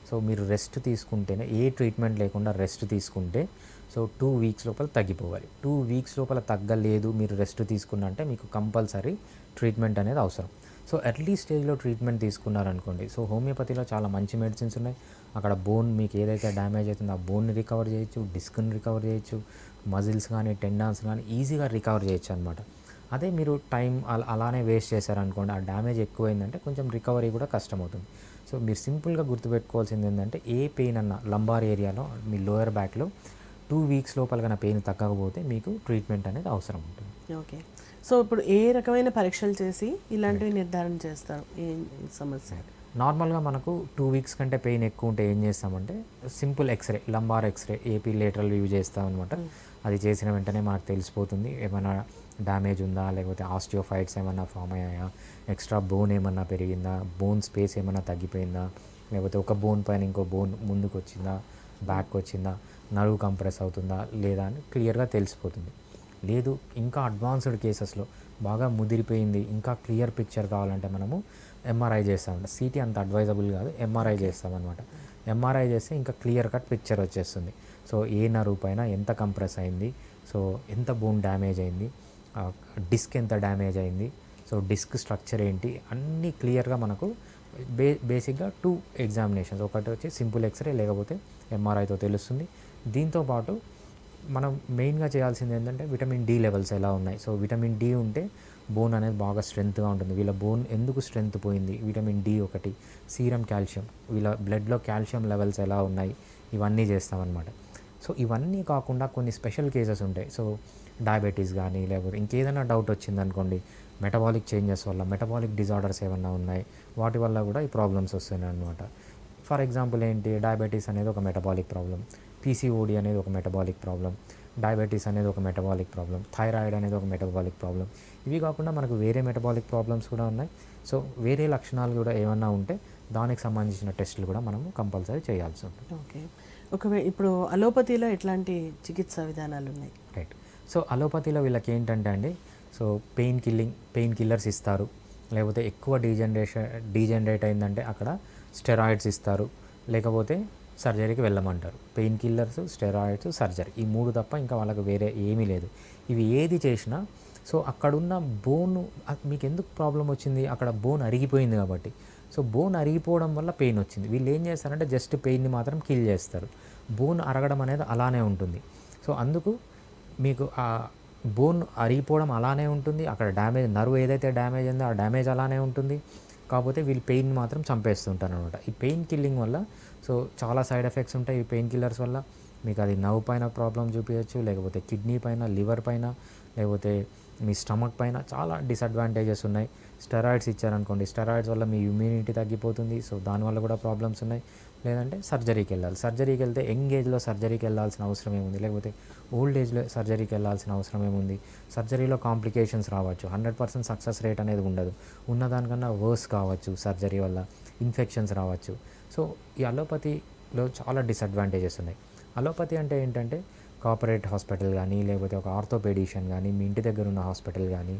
సో మీరు రెస్ట్ తీసుకుంటేనే, ఏ ట్రీట్మెంట్ లేకుండా రెస్ట్ తీసుకుంటే సో 2 వీక్స్ లోపల తగ్గిపోవాలి. 2 వీక్స్ లోపల తగ్గలేదు, మీరు రెస్ట్ తీసుకున్నంటే మీకు కంపల్సరీ ట్రీట్మెంట్ అనేది అవసరం. సో ఎర్లీ స్టేజ్లో ట్రీట్మెంట్ తీసుకున్నారనుకోండి, సో హోమియోపతిలో చాలా మంచి మెడిసిన్స్ ఉన్నాయి. అక్కడ బోన్ మీకు ఏదైతే డ్యామేజ్ అవుతుందో ఆ బోన్ని రికవర్ చేయొచ్చు, డిస్క్ని రికవర్ చేయొచ్చు, మజిల్స్ కానీ టెండాన్స్ కానీ ఈజీగా రికవర్ చేయొచ్చు అనమాట. అదే మీరు టైం అలానే వేస్ట్ చేశారనుకోండి, ఆ డ్యామేజ్ ఎక్కువైందంటే కొంచెం రికవరీ కూడా కష్టమవుతుంది. సో మీరు సింపుల్గా గుర్తుపెట్టుకోవాల్సింది ఏంటంటే ఏ పెయిన్ అన్నా లంబార్ ఏరియాలో మీ లోయర్ బ్యాక్లో 2 వీక్స్ లోపల కన్నా పెయిన్ తగ్గకపోతే మీకు ట్రీట్మెంట్ అనేది అవసరం ఉంటుంది. ఓకే. సో ఇప్పుడు ఏ రకమైన పరీక్షలు చేసి ఇలాంటివి నిర్ధారణ చేస్తారు? ఏం సమస్య? నార్మల్గా మనకు 2 వీక్స్ కంటే పెయిన్ ఎక్కువ ఉంటే ఏం చేస్తామంటే simple xray, lumbar xray, AP lateral view చేస్తామన్నమాట. అది చేసిన వెంటనే మనకు తెలిసిపోతుంది ఏమైనా డ్యామేజ్ ఉందా, లేకపోతే ఆస్టియోఫైట్స్ ఏమైనా ఫామ్ అయ్యాయా, ఎక్స్ట్రా బోన్ ఏమన్నా పెరిగిందా, బోన్ స్పేస్ ఏమైనా తగ్గిపోయిందా, లేకపోతే ఒక బోన్ పైన ఇంకో బోన్ ముందుకు వచ్చిందా, బ్యాక్ వచ్చిందా, నడువు కంప్రెస్ అవుతుందా లేదా అని క్లియర్గా తెలిసిపోతుంది. లేదు ఇంకా అడ్వాన్స్డ్ కేసెస్లో బాగా ముదిరిపోయింది, ఇంకా క్లియర్ పిక్చర్ కావాలంటే మనము ఎంఆర్ఐ చేస్తామంట. సిటీ అంత అడ్వైజబుల్ కాదు, ఎంఆర్ఐ చేస్తామన్నమాట. ఎంఆర్ఐ చేస్తే ఇంకా క్లియర్ కట్ పిక్చర్ వచ్చేస్తుంది. సో ఏ నరువు పైన ఎంత కంప్రెస్ అయింది, సో ఎంత బోన్ డ్యామేజ్ అయింది, డిస్క్ ఎంత డ్యామేజ్ అయింది, సో డిస్క్ స్ట్రక్చర్ ఏంటి, అన్నీ క్లియర్గా మనకు బేసిక్గా 2 ఎగ్జామినేషన్స్, ఒకటి వచ్చి సింపుల్ ఎక్స్రే లేకపోతే ఎంఆర్ఐతో తెలుస్తుంది. దీంతోపాటు మనం మెయిన్గా చేయాల్సింది ఏంటంటే విటమిన్ డి లెవెల్స్ ఎలా ఉన్నాయి. సో విటమిన్ డి ఉంటే బోన్ అనేది బాగా స్ట్రెంత్గా ఉంటుంది. వీళ్ళ బోన్ ఎందుకు స్ట్రెంత్ పోయింది, విటమిన్ డి ఒకటి, సీరం కాల్షియం, వీళ్ళ బ్లడ్లో కాల్షియం లెవెల్స్ ఎలా ఉన్నాయి, ఇవన్నీ చేస్తామన్నమాట. సో ఇవన్నీ కాకుండా కొన్ని స్పెషల్ కేసెస్ ఉంటాయి. సో డయాబెటీస్ కానీ లేకపోతే ఇంకేదైనా డౌట్ వచ్చిందనుకోండి, మెటబాలిక్ చేంజెస్ వల్ల, మెటబాలిక్ డిజార్డర్స్ ఏమన్నా ఉన్నాయి, వాటి వల్ల కూడా ఈ ప్రాబ్లమ్స్ వస్తున్నాయి అన్నమాట. ఫర్ ఎగ్జాంపుల్ ఏంటి, డయాబెటీస్ అనేది ఒక మెటబాలిక్ ప్రాబ్లం, పీసీఓడి అనేది ఒక మెటబాలిక్ ప్రాబ్లం, డయాబెటీస్ అనేది ఒక మెటబాలిక్ ప్రాబ్లం, థైరాయిడ్ అనేది ఒక మెటబాలిక్ ప్రాబ్లం. ఇవి కాకుండా మనకు వేరే మెటబాలిక్ ప్రాబ్లమ్స్ కూడా ఉన్నాయి. సో వేరే లక్షణాలు కూడా ఏమన్నా ఉంటే దానికి సంబంధించిన టెస్టులు కూడా మనము కంపల్సరీ చేయాల్సి ఉంటుంది. ఓకే. ఒకవేళ ఇప్పుడు అలోపతిలో ఎట్లాంటి చికిత్సా విధానాలు ఉన్నాయి? రైట్. సో అలోపతిలో వీళ్ళకి ఏంటంటే అండి, సో పెయిన్ కిల్లర్స్ ఇస్తారు, లేకపోతే ఎక్కువ డీజనరేట్ అయిందంటే అక్కడ స్టెరాయిడ్స్ ఇస్తారు, లేకపోతే సర్జరీకి వెళ్ళమంటారు. పెయిన్ కిల్లర్స్, స్టెరాయిడ్స్, సర్జరీ ఈ 3 తప్ప ఇంకా వాళ్ళకి వేరే ఏమీ లేదు. ఇవి ఏది చేసినా సో అక్కడున్న బోన్ మీకు ఎందుకు ప్రాబ్లం వచ్చింది, అక్కడ బోన్ అరిగిపోయింది కాబట్టి. సో బోన్ అరిగిపోవడం వల్ల పెయిన్ వచ్చింది. వీళ్ళు ఏం చేస్తారంటే జస్ట్ పెయిన్ని మాత్రం కిల్ చేస్తారు. బోన్ అరగడం అనేది అలానే ఉంటుంది. సో అందుకు మీకు ఆ బోన్ అరిగిపోవడం అలానే ఉంటుంది, అక్కడ డ్యామేజ్ నర్వ్ ఏదైతే డ్యామేజ్ అయిందో ఆ డ్యామేజ్ అలానే ఉంటుంది. కాకపోతే వీళ్ళు పెయిన్ మాత్రం చంపేస్తుంటారు అనమాట. ఈ పెయిన్ కిల్లింగ్ వల్ల సో చాలా సైడ్ ఎఫెక్ట్స్ ఉంటాయి ఈ పెయిన్ కిల్లర్స్ వల్ల. మీకు అది నర్వ్ పైన ప్రాబ్లం చూపించచ్చు, లేకపోతే కిడ్నీ పైన, లివర్ పైన, లేకపోతే మీ స్టమక్ పైన చాలా డిసడ్వాంటేజెస్ ఉన్నాయి. స్టెరాయిడ్స్ ఇచ్చారనుకోండి, స్టెరాయిడ్స్ వల్ల మీ ఇమ్యూనిటీ తగ్గిపోతుంది. సో దానివల్ల కూడా ప్రాబ్లమ్స్ ఉన్నాయి. లేదంటే సర్జరీకి వెళ్ళాలి. సర్జరీకి వెళ్తే యంగ్ ఏజ్లో సర్జరీకి వెళ్ళాల్సిన అవసరం ఏముంది, లేకపోతే ఓల్డ్ ఏజ్లో సర్జరీకి వెళ్ళాల్సిన అవసరం ఏముంది. సర్జరీలో కాంప్లికేషన్స్ రావచ్చు, 100% సక్సెస్ రేట్ అనేది ఉండదు. ఉన్నదానికన్నా వర్స్ కావచ్చు, సర్జరీ వల్ల ఇన్ఫెక్షన్స్ రావచ్చు. సో ఈ అలోపతిలో చాలా డిసడ్వాంటేజెస్ ఉన్నాయి. అలోపతి అంటే ఏంటంటే కార్పొరేట్ హాస్పిటల్ కానీ, లేకపోతే ఒక ఆర్థోపెడిషియన్ కానీ, మీ ఇంటి దగ్గర ఉన్న హాస్పిటల్ కానీ,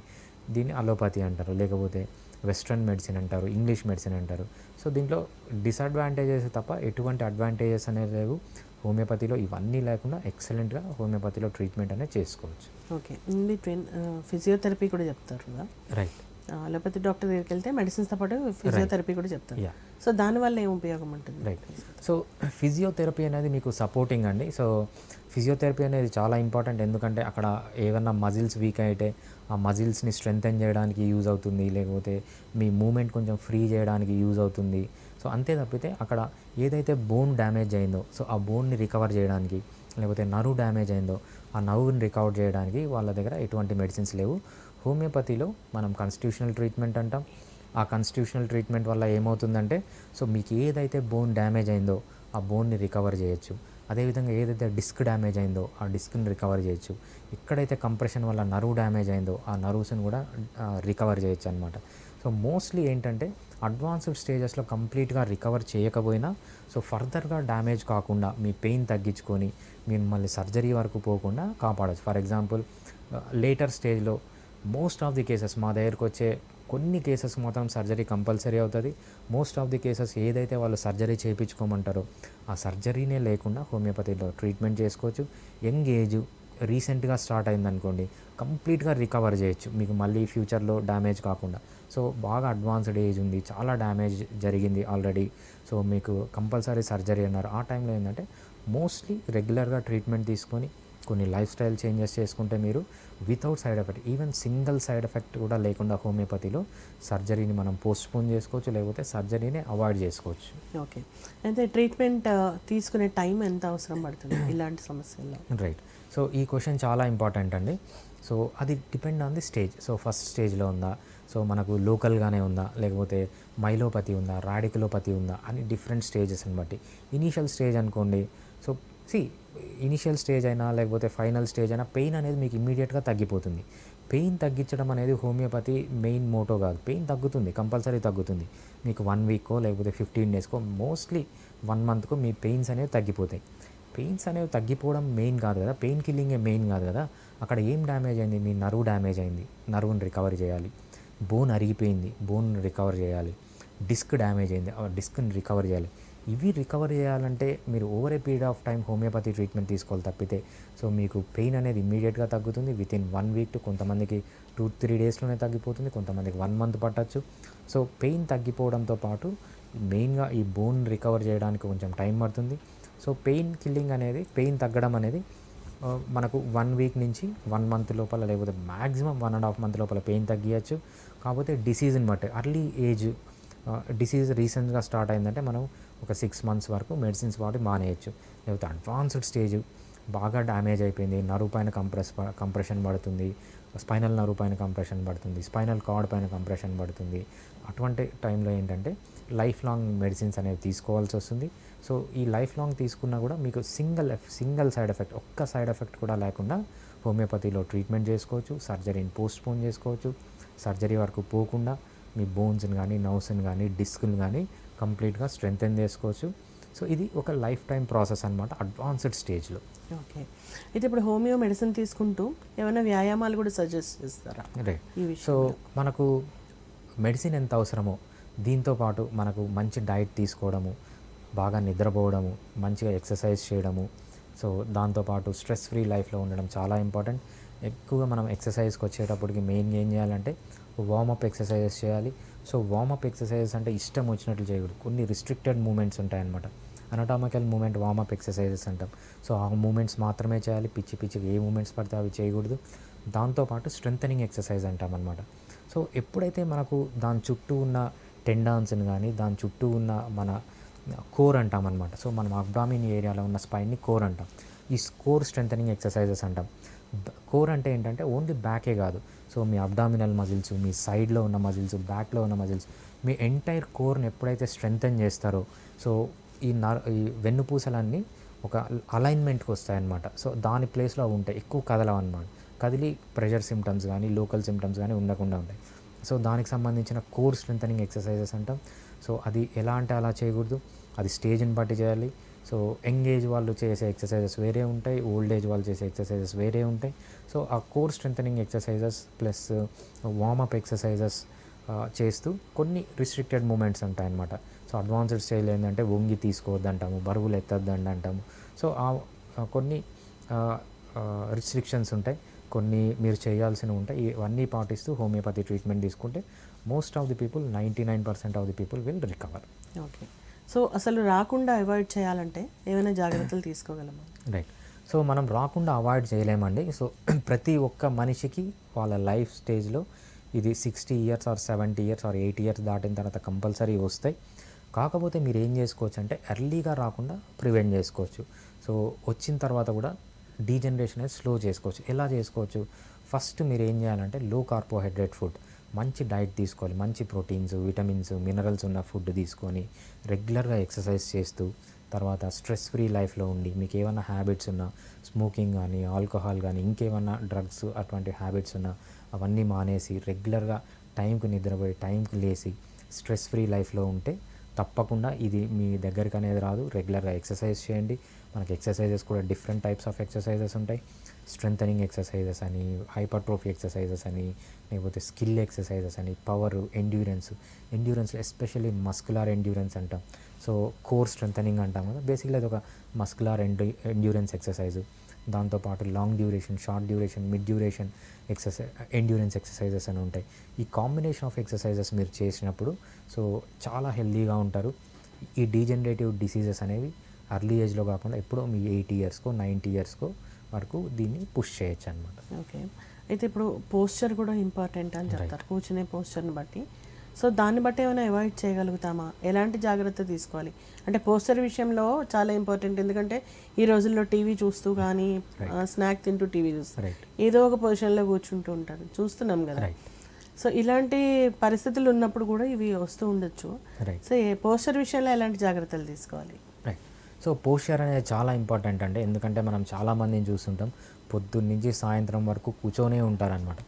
దీన్ని అలోపతి అంటారు. లేకపోతే వెస్ట్రన్ మెడిసిన్ అంటారు, ఇంగ్లీష్ మెడిసిన్ అంటారు. సో దీంట్లో డిసడ్వాంటేజెస్ తప్ప ఎటువంటి అడ్వాంటేజెస్ అనేవి లేవు. హోమియోపతిలో ఇవన్నీ లేకుండా ఎక్సలెంట్గా హోమియోపతిలో ట్రీట్మెంట్ అనేది చేసుకోవచ్చు. ఓకే. ఇన్ బిట్వీన్ ఫిజియోథెరపీ కూడా చెప్తారు కదా. రైట్. అలోపతి డాక్టర్ దగ్గరికి వెళ్తే మెడిసిన్స్తో పాటు ఫిజియోథెరపీ కూడా చెప్తారు. యా. సో దానివల్ల ఏం ఉపయోగం ఉంటుంది? రైట్. సో ఫిజియోథెరపీ అనేది మీకు సపోర్టింగ్ అండి. సో ఫిజియోథెరపీ అనేది చాలా ఇంపార్టెంట్. ఎందుకంటే అక్కడ ఏమన్నా మజిల్స్ వీక్ అయితే ఆ మజిల్స్ని స్ట్రెంగ్తెన్ చేయడానికి యూజ్ అవుతుంది, లేకపోతే మీ మూమెంట్ కొంచెం ఫ్రీ చేయడానికి యూజ్ అవుతుంది. సో అంతే తప్పితే అక్కడ ఏదైతే బోన్ డ్యామేజ్ అయిందో సో ఆ బోన్ని రికవర్ చేయడానికి, లేకపోతే నర్వ్ డ్యామేజ్ అయిందో ఆ నర్వ్ని రికవర్ చేయడానికి వాళ్ళ దగ్గర ఎటువంటి మెడిసిన్స్ లేవు. హోమియోపతిలో మనం కాన్స్టిట్యూషనల్ ట్రీట్మెంట్ అంటాం. ఆ కాన్స్టిట్యూషనల్ ట్రీట్మెంట్ వల్ల ఏమవుతుందంటే సో మీకు ఏదైతే బోన్ డ్యామేజ్ అయిందో ఆ బోన్ని రికవర్ చేయొచ్చు. అదేవిధంగా ఏదైతే డిస్క్ డ్యామేజ్ అయిందో ఆ డిస్క్ని రికవర్ చేయొచ్చు. ఎక్కడైతే కంప్రెషన్ వల్ల నర్వ్ డ్యామేజ్ అయిందో ఆ నర్వ్స్ని కూడా రికవర్ చేయొచ్చు అనమాట. సో మోస్ట్లీ ఏంటంటే అడ్వాన్స్డ్ స్టేజెస్లో కంప్లీట్గా రికవర్ చేయకపోయినా సో ఫర్దర్గా డ్యామేజ్ కాకుండా మీ పెయిన్ తగ్గించుకొని మిమ్మల్ని సర్జరీ వరకు పోకుండా కాపాడచ్చు. ఫర్ ఎగ్జాంపుల్ లేటర్ స్టేజ్లో మోస్ట్ ఆఫ్ ది కేసెస్ మా దగ్గరకు వచ్చే కొన్ని కేసెస్ మాత్రం సర్జరీ కంపల్సరీ అవుతుంది. మోస్ట్ ఆఫ్ ది కేసెస్ ఏదైతే వాళ్ళు సర్జరీ చేయించుకోమంటారో ఆ సర్జరీనే లేకుండా హోమియోపతిలో ట్రీట్మెంట్ చేసుకోవచ్చు. యంగ్ ఏజ్ రీసెంట్గా స్టార్ట్ అయిందనుకోండి కంప్లీట్గా రికవర్ చేయొచ్చు మీకు మళ్ళీ ఫ్యూచర్లో డ్యామేజ్ కాకుండా. సో బాగా అడ్వాన్స్డ్ ఏజ్ ఉంది, చాలా డ్యామేజ్ జరిగింది ఆల్రెడీ, సో మీకు కంపల్సరీ సర్జరీ అన్నారు. ఆ టైంలో ఏంటంటే మోస్ట్లీ రెగ్యులర్గా ట్రీట్మెంట్ తీసుకొని కొన్ని లైఫ్ స్టైల్ చేంజెస్ చేసుకుంటే మీరు without side effect, even single side effect కూడా లేకుండా హోమియోపతిలో సర్జరీని మనం పోస్ట్పోన్ చేసుకోవచ్చు, లేకపోతే సర్జరీని అవాయిడ్ చేసుకోవచ్చు. ఓకే. అయితే ట్రీట్మెంట్ తీసుకునే టైం ఎంత అవసరం పడుతుంది ఇలాంటి సమస్యల్లో? రైట్. సో ఈ క్వశ్చన్ చాలా ఇంపార్టెంట్ అండి. సో అది depend on the stage. So first స్టేజ్లో ఉందా, సో మనకు లోకల్గానే ఉందా, లేకపోతే మైలోపతి ఉందా, రాడికులోపతి ఉందా అని డిఫరెంట్ స్టేజెస్ని బట్టి. ఇనీషియల్ స్టేజ్ అనుకోండి, సో ఇనిషియల్ స్టేజ్ అయినా లేకపోతే ఫైనల్ స్టేజ్ అయినా పెయిన్ అనేది మీకు ఇమ్మీడియట్గా తగ్గిపోతుంది. పెయిన్ తగ్గించడం అనేది హోమియోపతి మెయిన్ మోటో కాదు. పెయిన్ తగ్గుతుంది, కంపల్సరీ తగ్గుతుంది. మీకు 1 వీక్కో లేకపోతే 15 డేస్కో మోస్ట్లీ 1 మంత్కో మీ పెయిన్స్ అనేవి తగ్గిపోతాయి. పెయిన్స్ అనేవి తగ్గిపోవడం మెయిన్ కాదు కదా, పెయిన్ కిల్లింగే మెయిన్ కాదు కదా. అక్కడ ఏం డ్యామేజ్ అయింది, మీ నర్వ్ డ్యామేజ్ అయింది, నర్వ్ని రికవర్ చేయాలి. బోన్ అరిగిపోయింది, బోన్ రికవర్ చేయాలి. డిస్క్ డ్యామేజ్ అయింది, ఆ డిస్క్ని రికవర్ చేయాలి. ఇవి రికవర్ చేయాలంటే మీరు over a period of time homeopathy treatment తీసుకోవాలి తప్పితే సో మీకు పెయిన్ అనేది ఇమ్మీడియట్గా తగ్గుతుంది. వితిన్ 1 వీక్ టు కొంతమందికి 2-3 డేస్లోనే తగ్గిపోతుంది, కొంతమందికి 1 మంత్ పట్టచ్చు. సో పెయిన్ తగ్గిపోవడంతో పాటు మెయిన్గా ఈ బోన్ రికవర్ చేయడానికి కొంచెం టైం పడుతుంది. సో పెయిన్ కిల్లింగ్ అనేది, పెయిన్ తగ్గడం అనేది మనకు 1 వీక్ నుంచి 1 మంత్ లోపల, లేకపోతే మ్యాక్సిమం 1.5 మంత్ లోపల పెయిన్ తగ్గియచ్చు. కాకపోతే డిసీజ్ని బట్టి, అర్లీ ఏజ్ డిసీజ్ రీసెంట్గా స్టార్ట్ అయిందంటే మనం ఒక 6 మంత్స్ వరకు మెడిసిన్స్ వాడి మానేయచ్చు. లేకపోతే అడ్వాన్స్డ్ స్టేజ్ బాగా డ్యామేజ్ అయిపోయింది, నర్వ్ పైన కంప్రెషన్ పడుతుంది, స్పైనల్ నర్వ్ పైన కంప్రెషన్ పడుతుంది, స్పైనల్ కార్డ్ పైన కంప్రెషన్ పడుతుంది. అటువంటి టైంలో ఏంటంటే లైఫ్ లాంగ్ మెడిసిన్స్ అనేవి తీసుకోవాల్సి వస్తుంది. సో ఈ లైఫ్ లాంగ్ తీసుకున్నా కూడా మీకు సింగిల్ సైడ్ ఎఫెక్ట్, ఒక్క సైడ్ ఎఫెక్ట్ కూడా లేకుండా హోమియోపతిలో ట్రీట్మెంట్ చేసుకోవచ్చు. సర్జరీని పోస్ట్పోన్ చేసుకోవచ్చు. సర్జరీ వరకు పోకుండా మీ బోన్స్ని కానీ, నర్వ్స్ని కానీ, డిస్క్ని కానీ కంప్లీట్గా స్ట్రెంగ్తెన్ చేసుకోవచ్చు. సో ఇది ఒక లైఫ్ టైం ప్రాసెస్ అనమాట అడ్వాన్స్డ్ స్టేజ్లో. ఓకే. అయితే ఇప్పుడు హోమియో మెడిసిన్ తీసుకుంటూ ఏమైనా వ్యాయామాలు కూడా సజెస్ట్ చేస్తారా? రైట్. సో మనకు మెడిసిన్ ఎంత అవసరమో దీంతోపాటు మనకు మంచి డైట్ తీసుకోవడము, బాగా నిద్రపోవడము, మంచిగా ఎక్సర్సైజ్ చేయడము. సో దాంతోపాటు స్ట్రెస్ ఫ్రీ లైఫ్లో ఉండడం చాలా ఇంపార్టెంట్. ఎక్కువగా మనం ఎక్సర్సైజ్కి వచ్చేటప్పటికి మెయిన్గా ఏం చేయాలంటే వార్మప్ ఎక్సర్సైజెస్ చేయాలి. సో వార్మప్ ఎక్సర్సైజెస్ అంటే ఇష్టం వచ్చినట్లు చేయకూడదు. కొన్ని రిస్ట్రిక్టెడ్ మూమెంట్స్ ఉంటాయన్నమాట. అనటామికల్ మూమెంట్ వార్మప్ ఎక్సర్సైజెస్ అంటాం. సో ఆ మూమెంట్స్ మాత్రమే చేయాలి. పిచ్చి పిచ్చిగా ఏ మూమెంట్స్ పడితే అవి చేయకూడదు. దాంతోపాటు స్ట్రెంథనింగ్ ఎక్సర్సైజ్ అంటాం అనమాట. సో ఎప్పుడైతే మనకు దాని చుట్టూ ఉన్న టెండాన్స్ని కానీ దాని చుట్టూ ఉన్న మన కోర్ అంటాం అనమాట. సో మనం అబ్డామిన్ ఏరియాలో ఉన్న స్పైన్ని కోర్ అంటాం. ఈ కోర్ స్ట్రెంథనింగ్ ఎక్సర్సైజెస్ అంటాం. కోర్ అంటే ఏంటంటే ఓన్లీ బ్యాకే కాదు. సో మీ అబ్డామినల్ మజిల్స్, మీ సైడ్లో ఉన్న మజిల్స్, బ్యాక్లో ఉన్న మజిల్స్, మీ ఎంటైర్ కోర్ని ఎప్పుడైతే స్ట్రెంథన్ చేస్తారో సో ఈ వెన్నుపూసలన్నీ ఒక అలైన్మెంట్కి వస్తాయన్నమాట. సో దాని ప్లేస్లో ఉంటాయి, ఎక్కువ కదలవన్నమాట. కదిలి ప్రెషర్ సిమ్టమ్స్ కానీ లోకల్ సిమ్టమ్స్ కానీ ఉండకుండా ఉంటాయి. సో దానికి సంబంధించిన కోర్ స్ట్రెంథనింగ్ ఎక్సర్సైజెస్ అంటాం. సో అది ఎలా అంటే అలా చేయకూడదు, అది స్టేజ్ని బట్టి చేయాలి. సో యంగ్ ఏజ్ వాళ్ళు చేసే ఎక్సర్సైజెస్ వేరే ఉంటాయి, ఓల్డ్ ఏజ్ వాళ్ళు చేసే ఎక్సర్సైజెస్ వేరే ఉంటాయి. సో ఆ core strengthening exercises plus warmup exercises చేస్తూ కొన్ని రిస్ట్రిక్టెడ్ మూమెంట్స్ ఉంటాయన్నమాట. సో అడ్వాన్స్డ్ స్టైల్ ఏంటంటే వంగి తీసుకోవద్దు అంటాము, బరువులు ఎత్తద్దండి అంటాము. సో కొన్ని రిస్ట్రిక్షన్స్ ఉంటాయి, కొన్ని మీరు చేయాల్సినవి ఉంటాయి. ఇవన్నీ పాటిస్తూ హోమియోపతి ట్రీట్మెంట్ తీసుకుంటే most of the people 99% of the people will recover. Okay. So అసలు రాకుండా అవాయిడ్ చేయాలంటే ఏమైనా జాగ్రత్తలు తీసుకోగలమా? రైట్. సో మనం రాకుండా అవాయిడ్ చేయలేమండి. సో ప్రతి ఒక్క మనిషికి వాళ్ళ లైఫ్ స్టేజ్లో ఇది 60 years or 70 years or 80 years దాటిన తర్వాత కంపల్సరీ వస్తాయి. కాకపోతే మీరు ఏం చేసుకోవచ్చు అంటే ఎర్లీగా రాకుండా ప్రివెంట్ చేసుకోవచ్చు. సో వచ్చిన తర్వాత కూడా డీజనరేషన్ అనేది స్లో చేసుకోవచ్చు. ఎలా చేసుకోవచ్చు? ఫస్ట్ మీరు ఏం చేయాలంటే లో కార్బోహైడ్రేట్ ఫుడ్, మంచి డైట్ తీసుకోవాలి. మంచి ప్రోటీన్స్, విటమిన్స్, మినరల్స్ ఉన్న ఫుడ్ తీసుకొని రెగ్యులర్గా ఎక్సర్సైజ్ చేస్తూ తర్వాత స్ట్రెస్ ఫ్రీ లైఫ్లో ఉండి మీకు ఏమైనా హ్యాబిట్స్ ఉన్నా, స్మోకింగ్ కానీ ఆల్కహాల్ కానీ ఇంకేమన్నా డ్రగ్స్ అటువంటి హ్యాబిట్స్ ఉన్నా అవన్నీ మానేసి రెగ్యులర్గా టైంకి నిద్రపోయి టైంకి లేచి స్ట్రెస్ ఫ్రీ లైఫ్లో ఉంటే తప్పకుండా ఇది మీ దగ్గరికి అనేది రాదు. రెగ్యులర్గా ఎక్సర్సైజ్ చేయండి. మనకి ఎక్సర్సైజెస్ కూడా డిఫరెంట్ టైప్స్ ఆఫ్ ఎక్సర్సైజెస్ ఉంటాయి. స్ట్రెంథనింగ్ ఎక్సర్సైజెస్ అని, హైపర్ట్రోఫీ ఎక్సర్సైజెస్ అని, లేకపోతే స్కిల్ ఎక్సర్సైజెస్ అని, power, endurance especially muscular endurance అంటాం. సో కోర్ స్ట్రెంథనింగ్ అంటాం కదా, బేసిక్లీ అది ఒక మస్కులార్ ఎండ్యూరెన్స్ ఎక్సర్సైజ్. దాంతోపాటు long duration, short duration, mid duration endurance exercises అని ఉంటాయి. ఈ కాంబినేషన్ ఆఫ్ ఎక్సర్సైజెస్ మీరు చేసినప్పుడు సో చాలా హెల్తీగా ఉంటారు. ఈ డీజనరేటివ్ డిసీజెస్ అనేవి అర్లీ ఏజ్లో కాకుండా ఎప్పుడో మీ 80 ఇయర్స్కో 90 ఇయర్స్కో వరకు దీన్ని పుష్ చేయొచ్చు అనమాట. ఓకే. అయితే ఇప్పుడు పోస్చర్ కూడా ఇంపార్టెంట్ అని చెప్తారు, కూర్చునే పోస్చర్ని బట్టి. సో దాన్ని బట్టి ఏమైనా అవాయిడ్ చేయగలుగుతామా? ఎలాంటి జాగ్రత్త తీసుకోవాలి? అంటే పోస్చర్ విషయంలో చాలా ఇంపార్టెంట్. ఎందుకంటే ఈ రోజుల్లో టీవీ చూస్తూ కానీ స్నాక్ తింటూ టీవీ చూస్తూ ఏదో ఒక పొజిషన్లో కూర్చుంటూ ఉంటారు, చూస్తున్నాం కదా. సో ఇలాంటి పరిస్థితులు ఉన్నప్పుడు కూడా ఇవి వస్తూ ఉండొచ్చు. సో పోస్చర్ విషయంలో ఎలాంటి జాగ్రత్తలు తీసుకోవాలి? రైట్. సో పోస్చర్ అనేది చాలా ఇంపార్టెంట్ అండి. ఎందుకంటే మనం చాలామందిని చూస్తుంటాం పొద్దున్న నుంచి సాయంత్రం వరకు కూర్చొనే ఉంటారనమాట.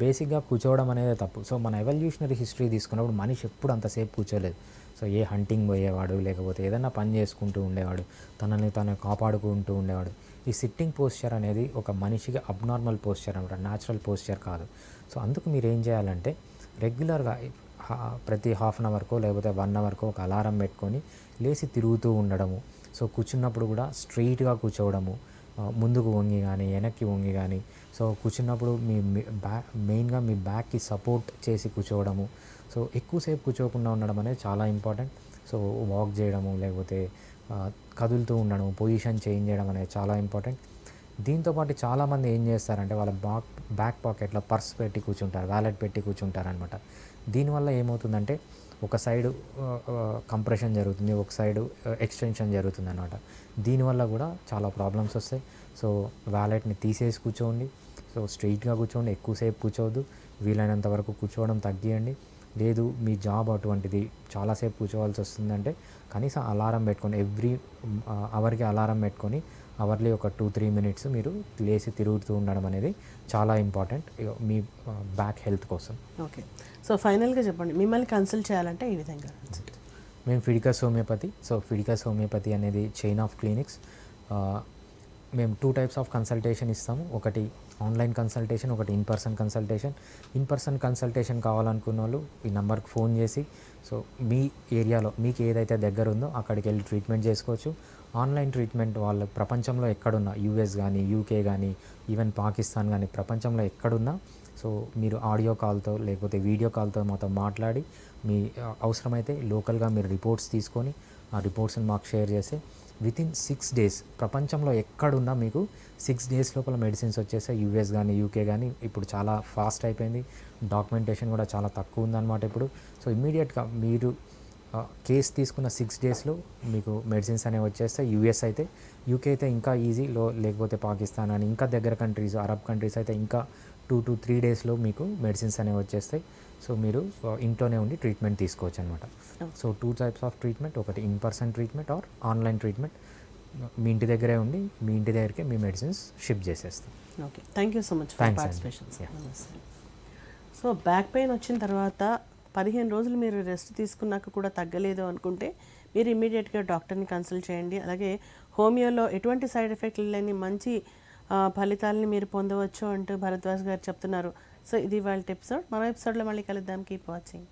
బేసిక్గా కూర్చోవడం అనేది తప్పు. సో మన ఎవల్యూషనరీ హిస్టరీ తీసుకున్నప్పుడు మనిషి ఎప్పుడు అంతసేపు కూర్చోలేదు. సో ఏ హంటింగ్ పోయేవాడు, లేకపోతే ఏదైనా పని చేసుకుంటూ ఉండేవాడు, తనని తను కాపాడుకుంటూ ఉండేవాడు. ఈ సిట్టింగ్ పోస్చర్ అనేది ఒక మనిషికి అబ్నార్మల్ పోస్చర్ అనమాట, న్యాచురల్ పోస్చర్ కాదు. సో అందుకు మీరు ఏం చేయాలంటే రెగ్యులర్గా ప్రతి హాఫ్ అన్ అవర్కో లేకపోతే 1 అవర్కో ఒక అలారం పెట్టుకొని లేచి తిరుగుతూ ఉండడము. సో కూర్చున్నప్పుడు కూడా స్ట్రెయిట్గా కూర్చోవడము, ముందుకు వంగి కానీ వెనక్కి వంగి కానీ. సో కూర్చున్నప్పుడు మీ మెయిన్గా మీ బ్యాక్కి సపోర్ట్ చేసి కూర్చోవడము. సో ఎక్కువసేపు కూర్చోకుండా ఉండడం అనేది చాలా ఇంపార్టెంట్. సో వాక్ చేయడము లేకపోతే కదులుతూ ఉండడం, పొజిషన్ చేంజ్ చేయడం అనేది చాలా ఇంపార్టెంట్. దీంతోపాటు చాలామంది ఏం చేస్తారంటే వాళ్ళ బ్యాక్ పాకెట్లో పర్స్ పెట్టి కూర్చుంటారు, వ్యాలెట్ పెట్టి కూర్చుంటారు అనమాట. దీనివల్ల ఏమవుతుందంటే ఒక సైడు కంప్రెషన్ జరుగుతుంది, ఒక సైడు ఎక్స్టెన్షన్ జరుగుతుంది అనమాట. దీనివల్ల కూడా చాలా ప్రాబ్లమ్స్ వస్తాయి. సో వ్యాలెట్ని తీసేసి కూర్చోండి. సో స్ట్రెయిట్గా కూర్చోండి, ఎక్కువసేపు కూర్చోవద్దు. వీలైనంత వరకు కూర్చోవడం తగ్గియండి. లేదు మీ జాబ్ అటువంటిది చాలాసేపు కూర్చోవాల్సి వస్తుందంటే కనీసం అలారం పెట్టుకొని ఎవ్రీ అవర్కి అలారం పెట్టుకొని అవర్లీ ఒక 2-3 మినిట్స్ మీరు లేచి తిరుగుతూ ఉండడం అనేది చాలా ఇంపార్టెంట్ మీ బ్యాక్ హెల్త్ కోసం. ఓకే. సో ఫైనల్గా చెప్పండి, మిమ్మల్ని కన్సల్ట్ చేయాలంటే ఈ విధంగా మేము Fidicus homeopathy. So Fidicus homeopathy అనేది చైన్ ఆఫ్ క్లినిక్స్. మేము 2 టైప్స్ ఆఫ్ కన్సల్టేషన్ ఇస్తాము. ఒకటి ఆన్లైన్ కన్సల్టేషన్, ఒకటి ఇన్ పర్సన్ కన్సల్టేషన్ కావాలనుకున్న వాళ్ళు ఈ నెంబర్కి ఫోన్ చేసి సో మీ ఏరియాలో మీకు ఏదైతే దగ్గర ఉందో అక్కడికి వెళ్ళి ట్రీట్మెంట్ చేసుకోవచ్చు. ఆన్లైన్ ట్రీట్మెంట్ వాళ్ళు ప్రపంచంలో ఎక్కడున్నా, యూఎస్ కానీ, యూకే కానీ, ఈవెన్ పాకిస్తాన్ కానీ, ప్రపంచంలో ఎక్కడున్నా సో మీరు ఆడియో కాల్తో లేకపోతే వీడియో కాల్తో మాతో మాట్లాడి మీ అవసరమైతే లోకల్గా మీరు రిపోర్ట్స్ తీసుకొని ఆ రిపోర్ట్స్ని మాకు షేర్ చేస్తే వితిన్ 6 days ప్రపంచంలో ఎక్కడున్నా మీకు 6 days లోపల మెడిసిన్స్ వచ్చేసాయి. యూఎస్ కానీ, యూకే కానీ ఇప్పుడు చాలా ఫాస్ట్ అయిపోయింది. డాక్యుమెంటేషన్ కూడా చాలా తక్కువ ఉందన్నమాట ఇప్పుడు. సో ఇమ్మీడియట్గా మీరు కేస్ తీసుకున్న 6 daysలో మీకు మెడిసిన్స్ అనేవి వచ్చేస్తాయి. యూఎస్ అయితే, యూకే అయితే ఇంకా ఈజీ, లేకపోతే పాకిస్తాన్ అని ఇంకా దగ్గర కంట్రీస్, అరబ్ కంట్రీస్ అయితే ఇంకా 2 to 3 daysలో మీకు మెడిసిన్స్ అనేవి వచ్చేస్తాయి. సో మీరు ఇంట్లోనే ఉండి ట్రీట్మెంట్ తీసుకోవచ్చు అనమాట. సో 2 types ఆఫ్ ట్రీట్మెంట్, ఒకటి in person treatment or online treatment. మీ ఇంటి దగ్గరే ఉండి మీ ఇంటి దగ్గరికి మీ మెడిసిన్స్ షిప్ చేసేస్తాం. Okay, thank you so much for Thanks, participation. Andy. So back pain వచ్చిన తర్వాత 15 రోజులు మీరు రెస్ట్ తీసుకున్నాక కూడా తగ్గలేదు అనుకుంటే మీరు ఇమీడియట్గా డాక్టర్ని కన్సల్ట్ చేయండి. అలాగే హోమియోలో ఎటువంటి సైడ్ ఎఫెక్ట్లు లేని మంచి ఫలితాలని మీరు పొందవచ్చు అంటూ భరద్వాజ్ గారు చెప్తున్నారు. సో ఇది వాళ్ళ ఎపిసోడ్. మరో ఎపిసోడ్లో మళ్ళీ కలుద్దాం. Keep watching.